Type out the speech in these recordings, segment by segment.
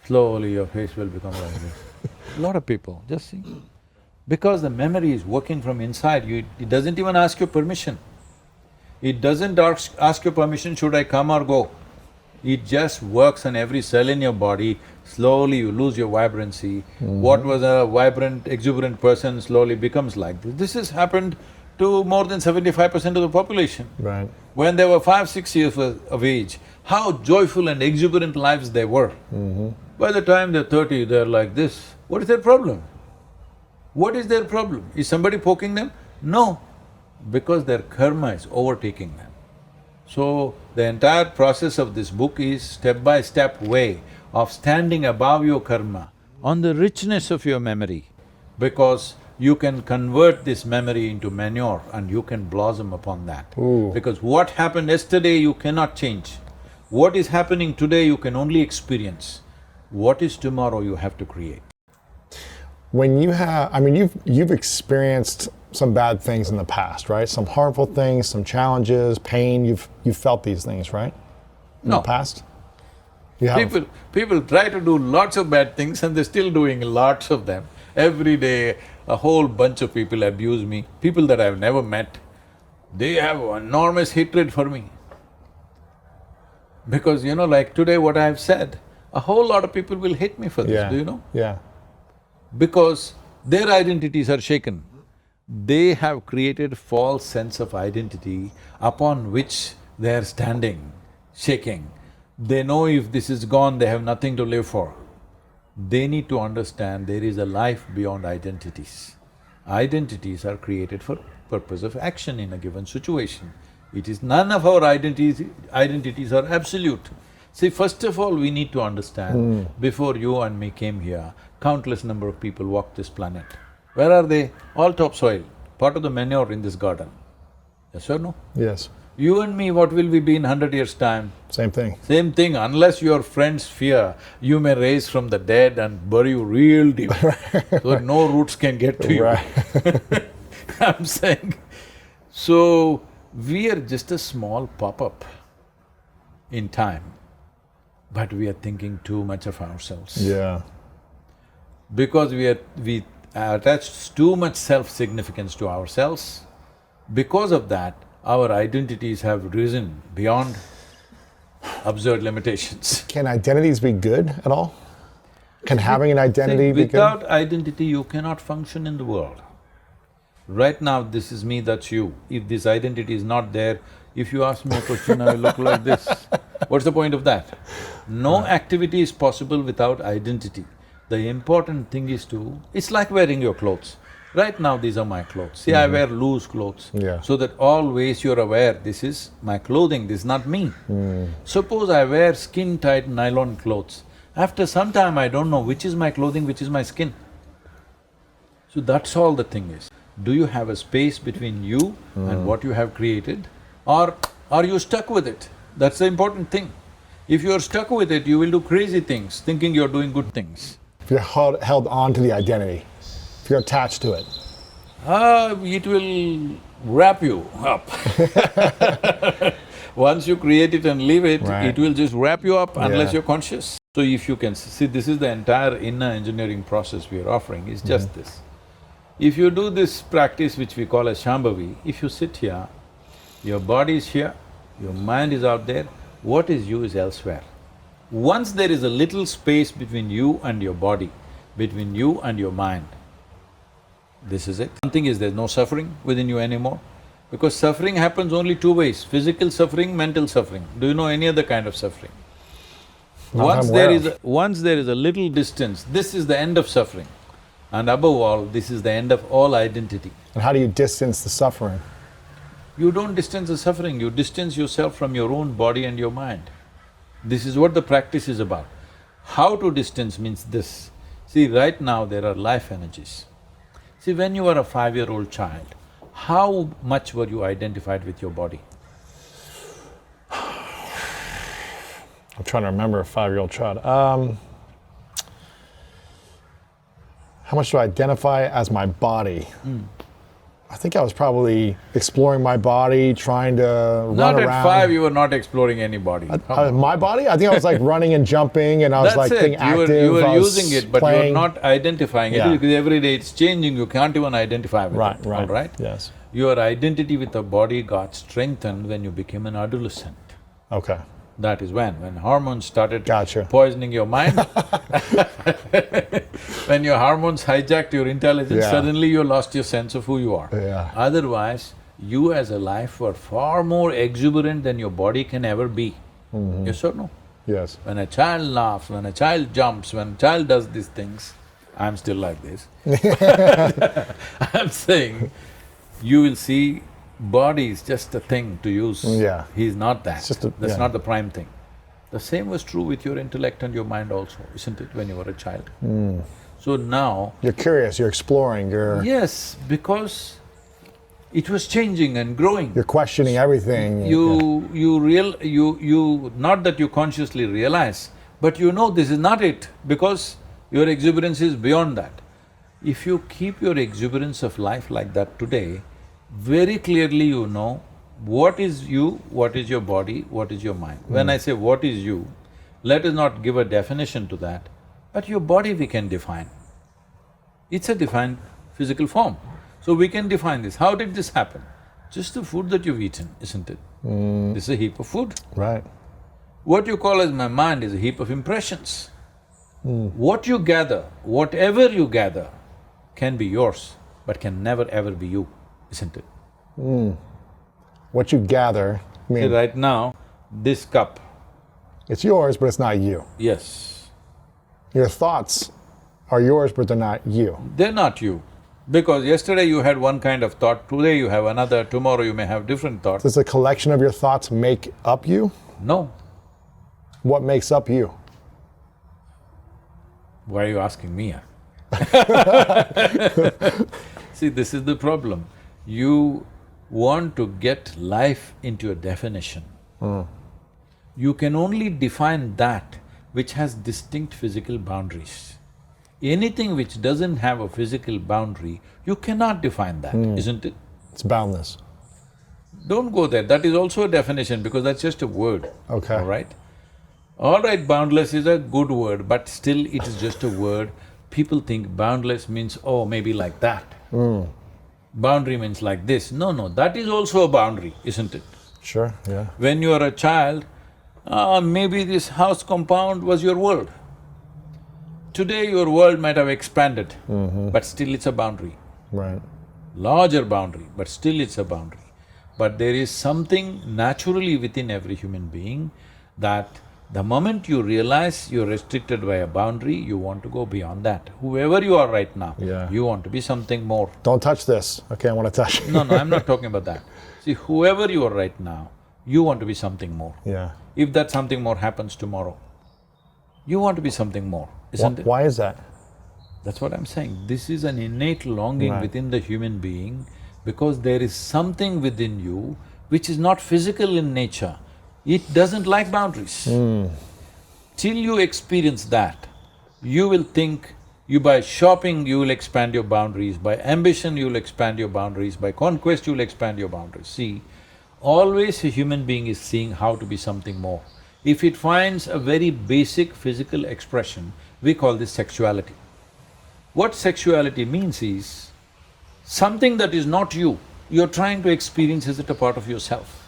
slowly your face will become like this. A lot of people, just see. Because the memory is working from inside, it doesn't even ask your permission. It doesn't ask your permission, should I come or go? It just works on every cell in your body, slowly you lose your vibrancy. What was a vibrant, exuberant person slowly becomes like this. This has happened to more than 75% of the population. Right. When they were 5, 6 years of age, how joyful and exuberant lives they were. By the time they're 30, they're like this. What is their problem? What is their problem? Is somebody poking them? No, because their karma is overtaking them. So, the entire process of this book is step-by-step way of standing above your karma on the richness of your memory, because you can convert this memory into manure and you can blossom upon that. Ooh. Because what happened yesterday you cannot change. What is happening today you can only experience. What is tomorrow you have to create. When you have, I mean, you've experienced some bad things in the past, right? Some harmful things, some challenges, pain. You've felt these things, right? In the past. You have. People try to do lots of bad things and they're still doing lots of them. Every day, a whole bunch of people abuse me. People that I've never met, they have enormous hatred for me. Because like today what I've said, a whole lot of people will hate me for this, do you know? Yeah. Because their identities are shaken. They have created false sense of identity upon which they are standing, shaking. They know if this is gone, they have nothing to live for. They need to understand there is a life beyond identities. Identities are created for purpose of action in a given situation. It is none of our identities are absolute. See, first of all, we need to understand, before you and me came here, countless number of people walked this planet. Where are they? All topsoil, part of the manure in this garden. Yes or no? Yes. You and me, what will we be in 100 years' time? Same thing. Same thing, unless your friends fear, you may rise from the dead and bury you real deep, so no roots can get to you. Right. I'm saying, so we are just a small pop-up in time, but we are thinking too much of ourselves. Yeah. Because we attach too much self-significance to ourselves, because of that, our identities have risen beyond absurd limitations. Can identities be good at all? Can having an identity be good? Without identity, you cannot function in the world. Right now, this is me, that's you. If this identity is not there, if you ask me a question, I will look like this. What's the point of that? No activity is possible without identity. The important thing is it's like wearing your clothes. Right now, these are my clothes. See, I wear loose clothes. Yeah. So that always you're aware, this is my clothing, this is not me. Suppose I wear skin-tight nylon clothes. After some time, I don't know which is my clothing, which is my skin. So that's all the thing is. Do you have a space between you and what you have created, or are you stuck with it? That's the important thing. If you're stuck with it, you will do crazy things, thinking you're doing good things. If you're held on to the identity, if you're attached to it. It will wrap you up. Once you create it and leave it, it will just wrap you up unless you're conscious. So if you can see, this is the entire inner engineering process we are offering, is just this. If you do this practice which we call as Shambhavi, if you sit here, your body is here, your mind is out there, what is you is elsewhere. Once there is a little space between you and your body, between you and your mind, this is it. One thing is there's no suffering within you anymore, because suffering happens only two ways, physical suffering, mental suffering. Do you know any other kind of suffering? Once there is a little distance, this is the end of suffering. And above all, this is the end of all identity. And how do you distance the suffering? You don't distance the suffering, you distance yourself from your own body and your mind. This is what the practice is about. How to distance means this. See, right now there are life energies. See, when you were a 5-year-old child, how much were you identified with your body? I'm trying to remember a 5-year-old child. How much do I identify as my body? I think I was probably exploring my body, trying to run Not around. at 5, you were not exploring any body. My body? I think I was like running and jumping, and I was That's like being it. active. You were I was using it, but you playing. were not identifying Yeah. it because every day it's changing. You can't even identify with Right, it. right. All right. Yes. Your identity with the body got strengthened when you became an adolescent. Okay. That is when hormones started Gotcha. poisoning your mind. When your hormones hijacked your intelligence, Yeah. suddenly you lost your sense of who you are. Yeah. Otherwise, you as a life were far more exuberant than your body can ever be. Yes or no? Yes. When a child laughs, when a child jumps, when a child does these things, I'm still like this. I'm saying, you will see body is just a thing to use. Yeah. He's not that. It's just a- That's yeah. not the prime thing. The same was true with your intellect and your mind also, isn't it, when you were a child? So now… You're curious, you're exploring, you're Yes, because it was changing and growing. questioning everything. Not that you consciously realize, but you know this is not it, because your exuberance is beyond that. If you keep your exuberance of life like that today, very clearly you know what is you, what is your body, what is your mind. When I say what is you, let us not give a definition to that, but your body we can define. It's a defined physical form. So we can define this. How did this happen? Just the food that you've eaten, isn't it? This is a heap of food. Right. What you call as my mind is a heap of impressions. What you gather, whatever you gather, can be yours, but can never ever be you, isn't it? What you gather, I See, mean, right now, this cup, it's yours, but it's not you. yes, Your thoughts are yours, but they're not you. they're not you. Because yesterday you had one kind of thought, today you have another, tomorrow you may have different thoughts. Does a collection of your thoughts make up you? No. What makes up you? Why are you asking me? See, this is the problem. You want to get life into a definition. You can only define that which has distinct physical boundaries. Anything which doesn't have a physical boundary, you cannot define that, isn't it? It's boundless. Don't go there, that is also a definition because that's just a word, Okay. all right? All right, boundless is a good word, but still it is just a word. People think boundless means, oh, maybe like that. Boundary means like this. No, no, that is also a boundary, isn't it? Sure, yeah. When you are a child, maybe this house compound was your world. Today your world might have expanded, but still it's a boundary. Right. Larger boundary, but still it's a boundary. But there is something naturally within every human being that the moment you realize you're restricted by a boundary, you want to go beyond that. Whoever you are right now, Yeah. you want to be something more. Don't touch this. Okay, I want to touch. No, no, I'm not talking about that. See, whoever you are right now, you want to be something more. Yeah. If that something more happens tomorrow, you want to be something more, isn't it? Why is that? That's what I'm saying. This is an innate longing Right. within the human being because there is something within you which is not physical in nature. It doesn't like boundaries. Till you experience that, you will think by shopping you will expand your boundaries, by ambition you will expand your boundaries, by conquest you will expand your boundaries. See, always a human being is seeing how to be something more. If it finds a very basic physical expression, we call this sexuality. What sexuality means is, something that is not you, you're trying to experience as it a part of yourself.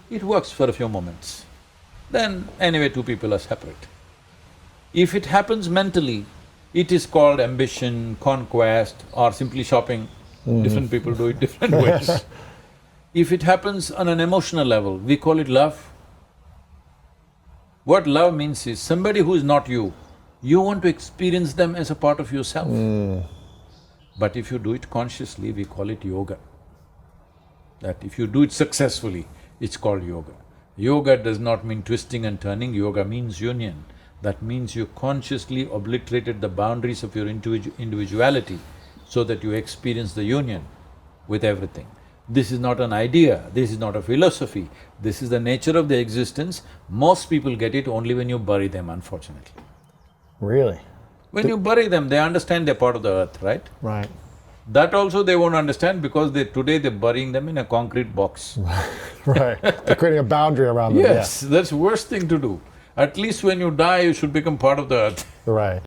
It works for a few moments. Then anyway, two people are separate. If it happens mentally, it is called ambition, conquest, or simply shopping. Different people do it different ways. If it happens on an emotional level, we call it love. What love means is, somebody who is not you, you want to experience them as a part of yourself. But if you do it consciously, we call it yoga. That if you do it successfully, it's called yoga. Yoga does not mean twisting and turning, yoga means union. That means you consciously obliterated the boundaries of your individuality so that you experience the union with everything. This is not an idea, this is not a philosophy, this is the nature of the existence. Most people get it only when you bury them, unfortunately. Really? When you bury them, they understand they're part of the earth, right? Right. That also they won't understand because today they're burying them in a concrete box. Right. They're creating a boundary around them. Yes, that's the worst thing to do. At least when you die, you should become part of the earth. Right.